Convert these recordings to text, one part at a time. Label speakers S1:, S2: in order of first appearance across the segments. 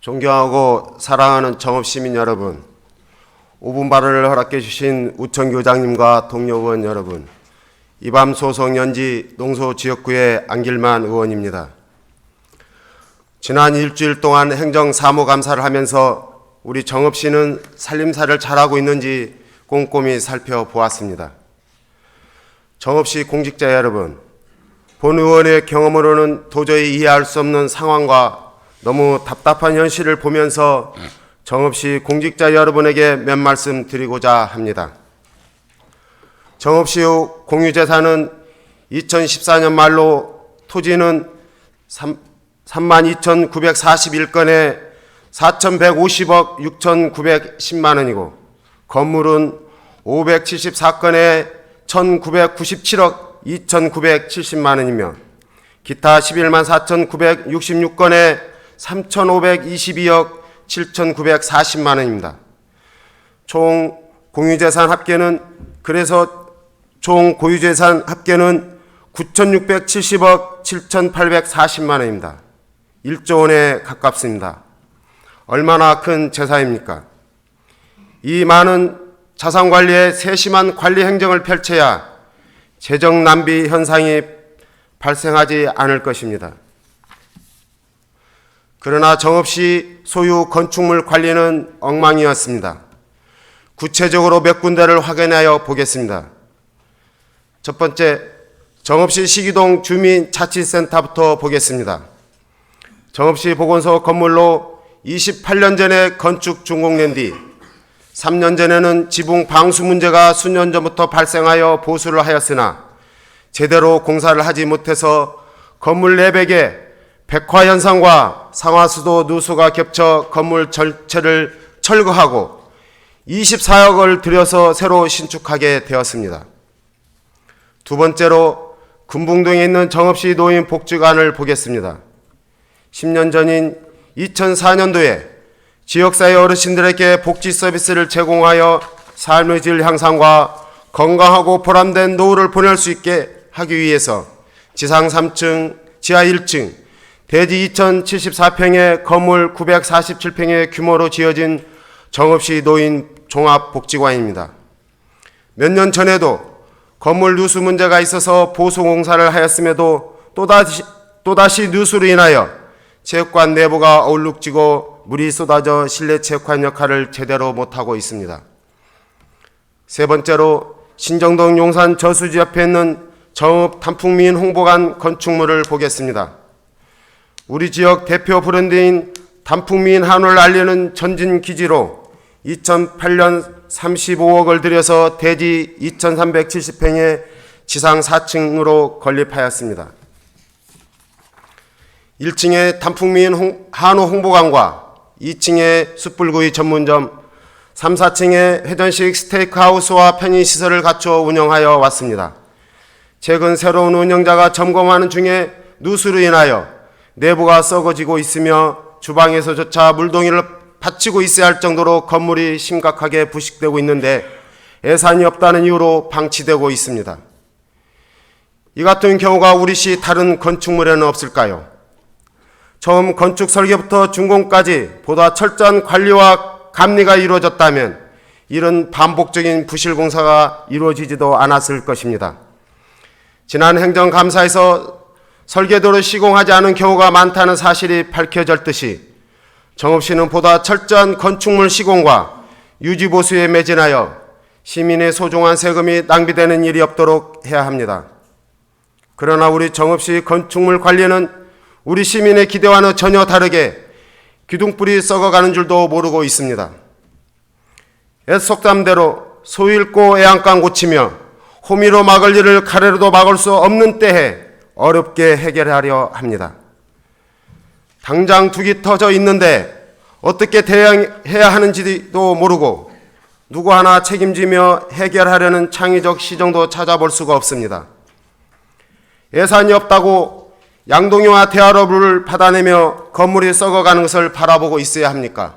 S1: 존경하고 사랑하는 정읍시민 여러분, 5분 발언을 허락해 주신 우천 교장님과 동료 의원 여러분, 이밤 소속 연지 농소지역구의 안길만 의원입니다. 지난 일주일 동안 행정사무감사를 하면서 우리 정읍시는 살림살이를 잘하고 있는지 꼼꼼히 살펴보았습니다. 정읍시 공직자 여러분, 본 의원의 경험으로는 도저히 이해할 수 없는 상황과 너무 답답한 현실을 보면서 정읍시 공직자 여러분에게 몇 말씀 드리고자 합니다. 정읍시 공유재산은 2014년 말로 토지는 32,941건에 4,150억 6,910만 원이고 건물은 574건에 1,997억 2,970만 원이며 기타 11만 4,966건에 3,522억 7,940만 원입니다. 총 공유재산 합계는 9,670억 7,840만 원입니다. 1조 원에 가깝습니다. 얼마나 큰 재산입니까? 이 많은 자산 관리에 세심한 관리 행정을 펼쳐야 재정 낭비 현상이 발생하지 않을 것입니다. 그러나 정읍시 소유 건축물 관리는 엉망이었습니다. 구체적으로 몇 군데를 확인하여 보겠습니다. 첫 번째, 정읍시 시기동 주민자치센터부터 보겠습니다. 정읍시 보건소 건물로 28년 전에 건축 준공된 뒤 3년 전에는 지붕 방수 문제가 수년 전부터 발생하여 보수를 하였으나 제대로 공사를 하지 못해서 건물 내벽에 백화 현상과 상하수도 누수가 겹쳐 건물 전체를 철거하고 24억을 들여서 새로 신축하게 되었습니다. 두 번째로 금붕동에 있는 정읍시 노인 복지관을 보겠습니다. 10년 전인 2004년도에 지역사회 어르신들에게 복지 서비스를 제공하여 삶의 질 향상과 건강하고 보람된 노후를 보낼 수 있게 하기 위해서 지상 3층, 지하 1층, 대지 2074평의 건물 947평의 규모로 지어진 정읍시 노인 종합복지관입니다. 몇 년 전에도 건물 누수 문제가 있어서 보수 공사를 하였음에도 또다시 누수로 인하여 체육관 내부가 얼룩지고 물이 쏟아져 실내 체육관 역할을 제대로 못하고 있습니다. 세 번째로 신정동 용산 저수지 옆에 있는 정읍 단풍미인 홍보관 건축물을 보겠습니다. 우리 지역 대표 브랜드인 단풍미인 한우를 알리는 전진기지로 2008년 35억을 들여서 대지 2370평에 지상 4층으로 건립하였습니다. 1층에 단풍미인 한우 홍보관과 2층에 숯불구이 전문점, 3, 4층에 회전식 스테이크하우스와 편의시설을 갖춰 운영하여 왔습니다. 최근 새로운 운영자가 점검하는 중에 누수로 인하여 내부가 썩어지고 있으며 주방에서조차 물동이를 받치고 있어야 할 정도로 건물이 심각하게 부식되고 있는데 예산이 없다는 이유로 방치되고 있습니다. 이 같은 경우가 우리 시 다른 건축물에는 없을까요? 처음 건축 설계부터 준공까지 보다 철저한 관리와 감리가 이루어졌다면 이런 반복적인 부실 공사가 이루어지지도 않았을 것입니다. 지난 행정감사에서 설계도를 시공하지 않은 경우가 많다는 사실이 밝혀졌듯이 정읍시는 보다 철저한 건축물 시공과 유지보수에 매진하여 시민의 소중한 세금이 낭비되는 일이 없도록 해야 합니다. 그러나 우리 정읍시 건축물 관리는 우리 시민의 기대와는 전혀 다르게 기둥불이 썩어가는 줄도 모르고 있습니다. 옛 속담대로 소 잃고 애양간 고치며 호미로 막을 일을 가래로도 막을 수 없는 때에 어렵게 해결하려 합니다. 당장 둑이 터져 있는데 어떻게 대응해야 하는지도 모르고 누구 하나 책임지며 해결하려는 창의적 시정도 찾아볼 수가 없습니다. 예산이 없다고 양동이와 대화로를 받아내며 건물이 썩어가는 것을 바라보고 있어야 합니까?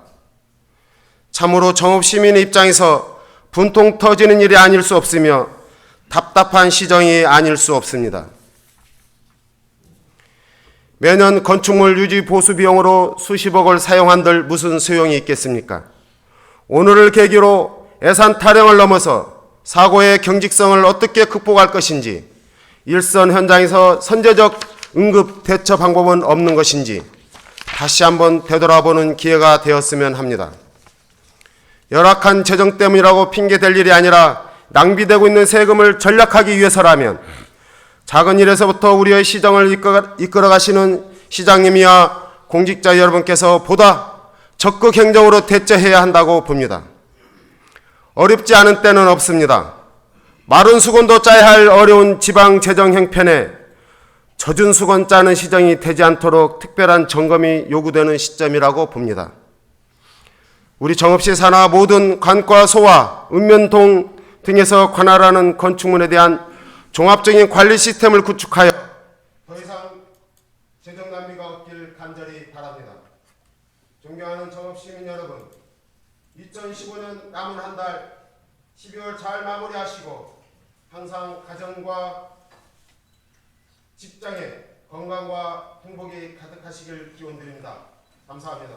S1: 참으로 정읍시민의 입장에서 분통 터지는 일이 아닐 수 없으며 답답한 시정이 아닐 수 없습니다. 매년 건축물 유지 보수 비용으로 수십억을 사용한들 무슨 소용이 있겠습니까? 오늘을 계기로 예산 타령을 넘어서 사고의 경직성을 어떻게 극복할 것인지, 일선 현장에서 선제적 응급 대처 방법은 없는 것인지 다시 한번 되돌아보는 기회가 되었으면 합니다. 열악한 재정 때문이라고 핑계댈 일이 아니라 낭비되고 있는 세금을 전략하기 위해서라면 작은 일에서부터 우리의 시정을 이끌어가시는 시장님이야 공직자 여러분께서 보다 적극 행정으로 대처해야 한다고 봅니다. 어렵지 않은 때는 없습니다. 마른 수건도 짜야 할 어려운 지방 재정 형편에 젖은 수건 짜는 시정이 되지 않도록 특별한 점검이 요구되는 시점이라고 봅니다. 우리 정읍시 산하 모든 관과 소와 읍면동 등에서 관할하는 건축물에 대한 종합적인 관리 시스템을 구축하여 더 이상 재정 낭비가 없길 간절히 바랍니다. 존경하는 정읍시민 여러분, 2015년 남은 한 달 12월 잘 마무리하시고 항상 가정과 직장에 건강과 행복이 가득하시길 기원드립니다. 감사합니다.